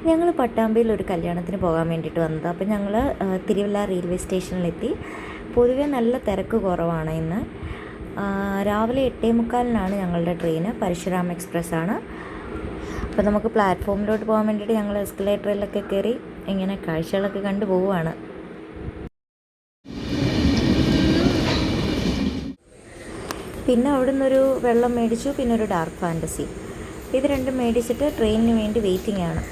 ഞങ്ങൾ പട്ടാമ്പിയിൽ ഒരു കല്യാണത്തിന് പോകാൻ വേണ്ടിയിട്ട് വന്നത്. അപ്പോൾ ഞങ്ങൾ തിരുവല്ല റെയിൽവേ സ്റ്റേഷനിലെത്തി. പൊതുവെ നല്ല തിരക്ക് കുറവാണ് ഇന്ന്. രാവിലെ 8:45 ഞങ്ങളുടെ ട്രെയിന്. പരശുരാം എക്സ്പ്രസ് ആണ്. അപ്പോൾ നമുക്ക് പ്ലാറ്റ്ഫോമിലോട്ട് പോകാൻ വേണ്ടിയിട്ട് ഞങ്ങൾ എസ്കലേറ്ററിലൊക്കെ കയറി ഇങ്ങനെ കാഴ്ചകളൊക്കെ കണ്ടു പോവുകയാണ്. പിന്നെ അവിടെ നിന്നൊരു വെള്ളം മേടിച്ചു, പിന്നെ ഒരു ഡാർക്ക് ഫാൻറ്റസി. ഇത് രണ്ടും മേടിച്ചിട്ട് ട്രെയിനിന് വേണ്ടി വെയിറ്റിംഗ് ആണ്.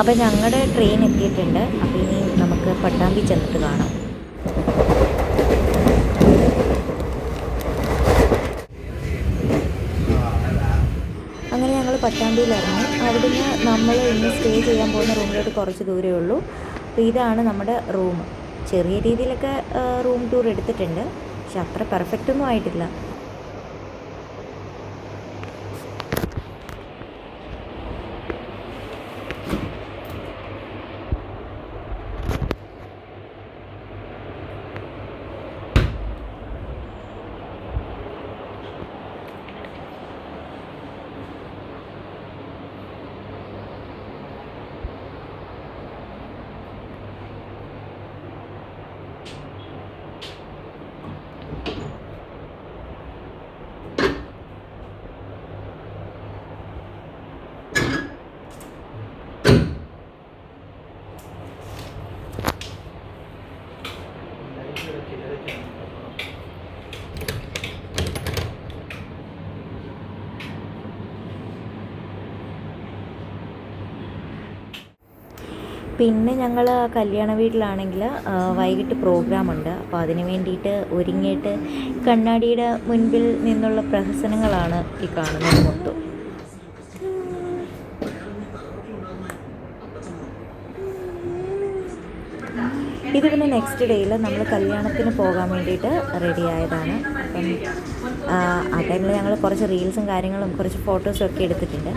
അപ്പോൾ ഞങ്ങളുടെ ട്രെയിൻ എത്തിയിട്ടുണ്ട്. അപ്പോൾ ഇനി നമുക്ക് പട്ടാമ്പി ചെന്നിട്ട് കാണാം. അങ്ങനെ ഞങ്ങൾ പട്ടാമ്പിയിലിറങ്ങി. അവിടുന്ന് നമ്മൾ ഇന്ന് സ്റ്റേ ചെയ്യാൻ പോകുന്ന റൂമിലോട്ട് കുറച്ച് ദൂരമേ ഉള്ളൂ. അപ്പോൾ ഇതാണ് നമ്മുടെ റൂം. ചെറിയ രീതിയിലൊക്കെ റൂം ടൂർ എടുത്തിട്ടുണ്ട്, പക്ഷെ അത്ര പെർഫെക്റ്റ് ഒന്നും ആയിട്ടില്ല. പിന്നെ ഞങ്ങൾ കല്യാണ വീട്ടിലാണെങ്കിൽ വൈകിട്ട് പ്രോഗ്രാമുണ്ട്. അപ്പോൾ അതിന് വേണ്ടിയിട്ട് ഒരുങ്ങിയിട്ട് കണ്ണാടിയുടെ മുൻപിൽ നിന്നുള്ള പ്രഹസനങ്ങളാണ് ഈ കാണുന്നത് മൊത്തം. ഇത് പിന്നെ നെക്സ്റ്റ് ഡേയിൽ നമ്മൾ കല്യാണത്തിന് പോകാൻ വേണ്ടിയിട്ട് റെഡി ആയതാണ്. അപ്പം ആ ടൈമിൽ ഞങ്ങൾ കുറച്ച് റീൽസും കാര്യങ്ങളും കുറച്ച് ഫോട്ടോസും ഒക്കെ എടുത്തിട്ടുണ്ട്.